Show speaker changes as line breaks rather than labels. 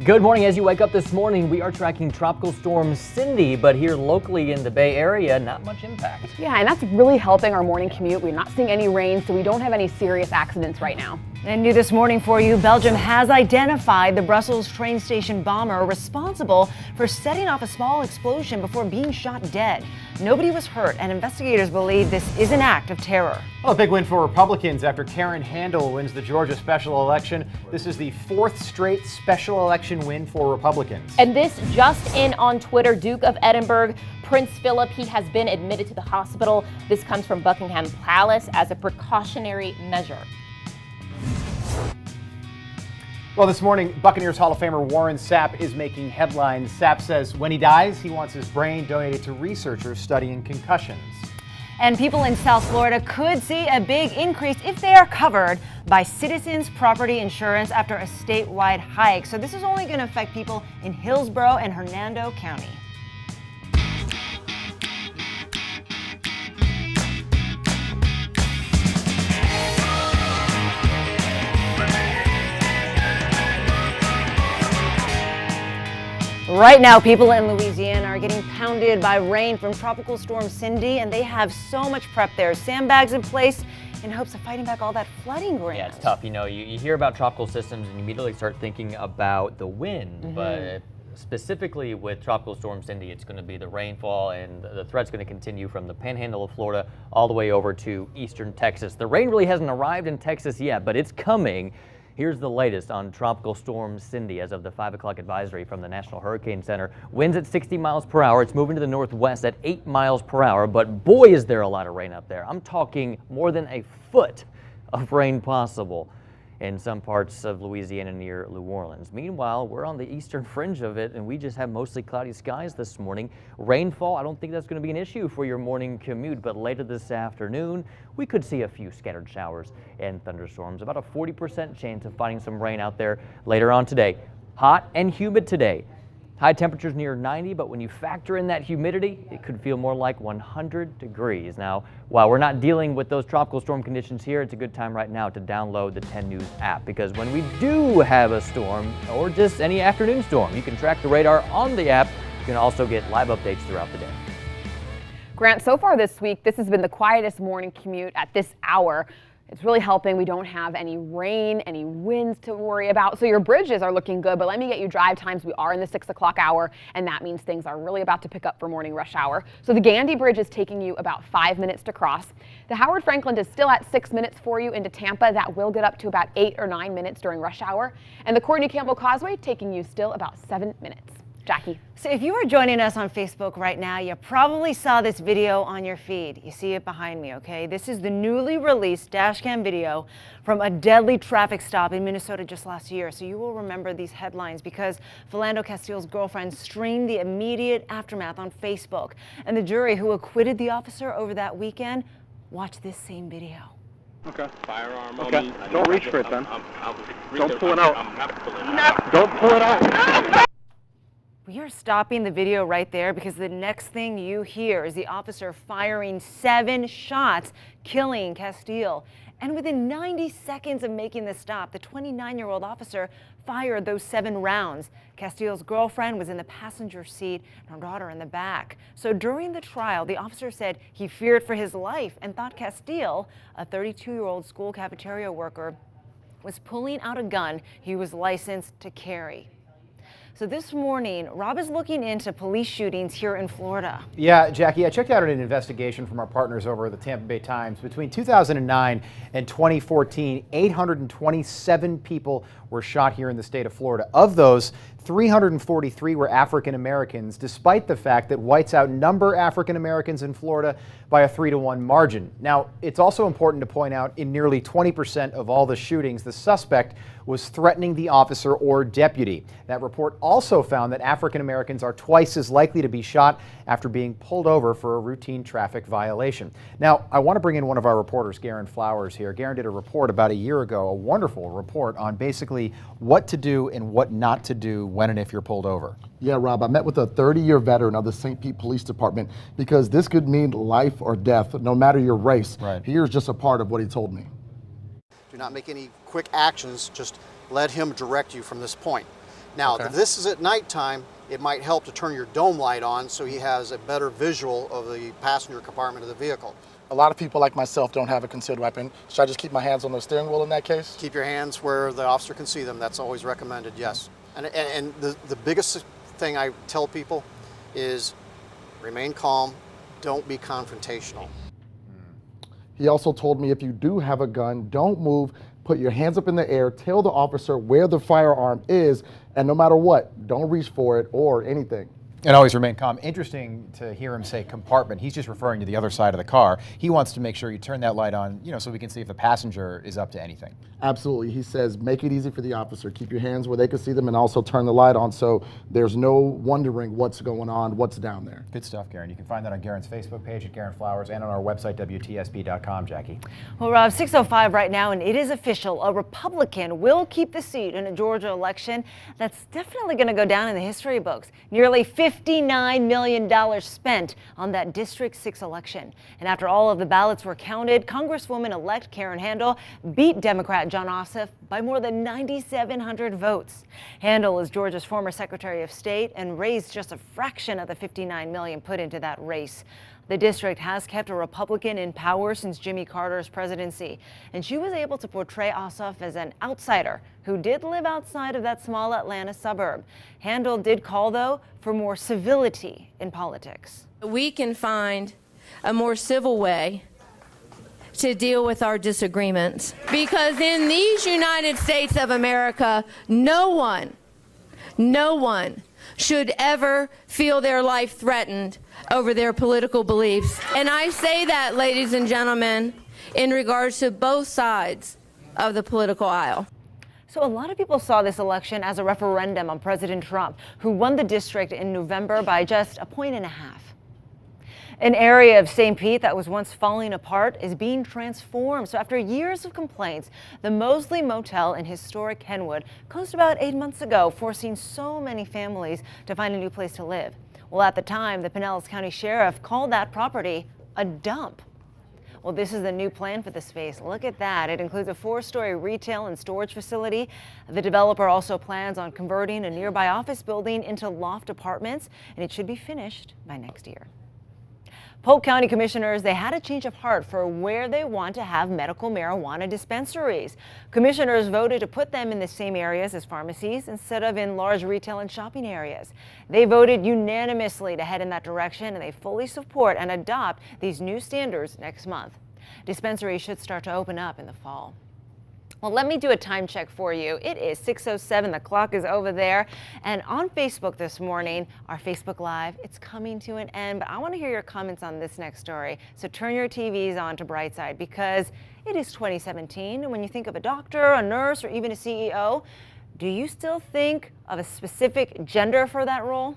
Good morning. As you wake up this morning, we are tracking Tropical Storm Cindy, but here locally in the Bay Area, not much impact.
Yeah, and that's really helping our morning commute. We're not seeing any rain, so we don't have any serious accidents right now.
And new this morning for you, Belgium has identified the Brussels train station bomber responsible for setting off a small explosion before being shot dead. Nobody was hurt, and investigators believe this is an act of terror.
Well, a big win for Republicans after Karen Handel wins the Georgia special election. This is the fourth straight special election win for Republicans.
And this just in on Twitter, Duke of Edinburgh, Prince Philip, he has been admitted to the hospital. This comes from Buckingham Palace as a precautionary measure.
Well, this morning, Buccaneers Hall of Famer Warren Sapp is making headlines. Sapp says when he dies, he wants his brain donated to researchers studying concussions.
And people in South Florida could see a big increase if they are covered by Citizens Property Insurance after a statewide hike. So this is only going to affect people in Hillsborough and Hernando County. Right now, people in Louisiana are getting pounded by rain from Tropical Storm Cindy, and they have so much prep there. Sandbags in place in hopes of fighting back all that flooding, Grant.
Yeah, it's tough. You know, you hear about tropical systems and you immediately start thinking about the wind, but specifically with Tropical Storm Cindy, it's going to be the rainfall, and the threat's going to continue from the panhandle of Florida all the way over to eastern Texas. The rain really hasn't arrived in Texas yet, but it's coming. Here's the latest on Tropical Storm Cindy as of the 5 o'clock advisory from the National Hurricane Center. Winds at 60 miles per hour. It's moving to the northwest at 8 miles per hour, but boy, is there a lot of rain up there. I'm talking more than a foot of rain possible in some parts of Louisiana near New Orleans. Meanwhile, we're on the eastern fringe of it, and we just have mostly cloudy skies this morning. Rainfall, I don't think that's going to be an issue for your morning commute, but later this afternoon, we could see a few scattered showers and thunderstorms. About a 40% chance of finding some rain out there later on today. Hot and humid today. High temperatures near 90, but when you factor in that humidity, it could feel more like 100 degrees. Now, while we're not dealing with those tropical storm conditions here, it's a good time right now to download the 10 News app, because when we do have a storm or just any afternoon storm, you can track the radar on the app. You can also get live updates throughout the day.
Grant, so far this week, this has been the quietest morning commute at this hour. It's really helping. We don't have any rain, any winds to worry about. So your bridges are looking good, but let me get you drive times. We are in the 6 o'clock hour, and that means things are really about to pick up for morning rush hour. So the Gandy Bridge is taking you about 5 minutes to cross. The Howard Franklin is still at 6 minutes for you into Tampa. That will get up to about 8 or 9 minutes during rush hour. And the Courtney Campbell Causeway taking you still about 7 minutes. Jackie.
So if you are joining us on Facebook right now, you probably saw this video on your feed. You see it behind me, okay? This is the newly released dashcam video from a deadly traffic stop in Minnesota just last year. So you will remember these headlines because Philando Castile's girlfriend streamed the immediate aftermath on Facebook. And the jury who acquitted the officer over that weekend watched this same video.
Okay.
Firearm
Okay.
on me.
Don't reach for it then.
Don't
pull it out.
I'm not pulling it out.
Don't pull it out.
We are stopping the video right there because the next thing you hear is the officer firing 7 shots, killing Castile. And within 90 seconds of making the stop, the 29-year-old officer fired those 7 rounds. Castile's girlfriend was in the passenger seat and her daughter in the back. So during the trial, the officer said he feared for his life and thought Castile, a 32-year-old school cafeteria worker, was pulling out a gun he was licensed to carry. So this morning, Rob is looking into police shootings here in Florida.
Yeah, Jackie, I checked out an investigation from our partners over at the Tampa Bay Times. Between 2009 and 2014, 827 people were shot here in the state of Florida. Of those, 343 were African Americans, despite the fact that whites outnumber African Americans in Florida by a 3-to-1 margin. Now, it's also important to point out in nearly 20% of all the shootings, the suspect was threatening the officer or deputy. That report also found that African Americans are twice as likely to be shot after being pulled over for a routine traffic violation. Now, I want to bring in one of our reporters, Garen Flowers here. Garen did a report about a year ago, a wonderful report on basically what to do and what not to do when and if you're pulled over.
Yeah, Rob, I met with a 30-year veteran of the St. Pete Police Department because this could mean life or death, no matter your race.
Right.
Here's just a part of what he told me.
Do not make any quick actions, just let him direct you from this point. Now,
Okay.
if this is at nighttime, it might help to turn your dome light on so he has a better visual of the passenger compartment of the vehicle.
A lot of people like myself don't have a concealed weapon. Should I just keep my hands on the steering wheel in that case?
Keep your hands where the officer can see them. That's always recommended, yes. And the biggest thing I tell people is remain calm, don't be confrontational.
He also told me if you do have a gun, don't move, put your hands up in the air, tell the officer where the firearm is, and no matter what, don't reach for it or anything.
And always remain calm. Interesting to hear him say compartment. He's just referring to the other side of the car. He wants to make sure you turn that light on, so we can see if the passenger is up to anything.
Absolutely. He says, make it easy for the officer. Keep your hands where they can see them and also turn the light on so there's no wondering what's going on, what's down there.
Good stuff, Garen. You can find that on Garen's Facebook page at Garen Flowers and on our website, WTSB.com, Jackie.
Well, Rob, 6:05 right now, and it is official. A Republican will keep the seat in a Georgia election that's definitely going to go down in the history books. Nearly $59 million spent on that District 6 election. And after all of the ballots were counted, Congresswoman-elect Karen Handel beat Democrat John Ossoff by more than 9,700 votes. Handel is Georgia's former Secretary of State and raised just a fraction of the $59 million put into that race. The district has kept a Republican in power since Jimmy Carter's presidency, and she was able to portray Ossoff as an outsider who did live outside of that small Atlanta suburb. Handel did call, though, for more civility in politics.
We can find a more civil way to deal with our disagreements, because in these United States of America, no one should ever feel their life threatened over their political beliefs. And I say that, ladies and gentlemen, in regards to both sides of the political aisle.
So a lot of people saw this election as a referendum on President Trump, who won the district in November by just 1.5 points. An area of St. Pete that was once falling apart is being transformed. So after years of complaints, the Mosley Motel in historic Kenwood closed about 8 months ago, forcing so many families to find a new place to live. Well, at the time, the Pinellas County Sheriff called that property a dump. Well, this is the new plan for the space. Look at that. It includes a 4-story retail and storage facility. The developer also plans on converting a nearby office building into loft apartments, and it should be finished by next year. Polk County commissioners, they had a change of heart for where they want to have medical marijuana dispensaries. Commissioners voted to put them in the same areas as pharmacies instead of in large retail and shopping areas. They voted unanimously to head in that direction, and they fully support and adopt these new standards next month. Dispensaries should start to open up in the fall. Well, let me do a time check for you. It is 6:07. The clock is over there. And on Facebook this morning, our Facebook Live, it's coming to an end. But I want to hear your comments on this next story. So turn your TVs on to Brightside, because it is 2017. And when you think of a doctor, a nurse, or even a CEO, do you still think of a specific gender for that role?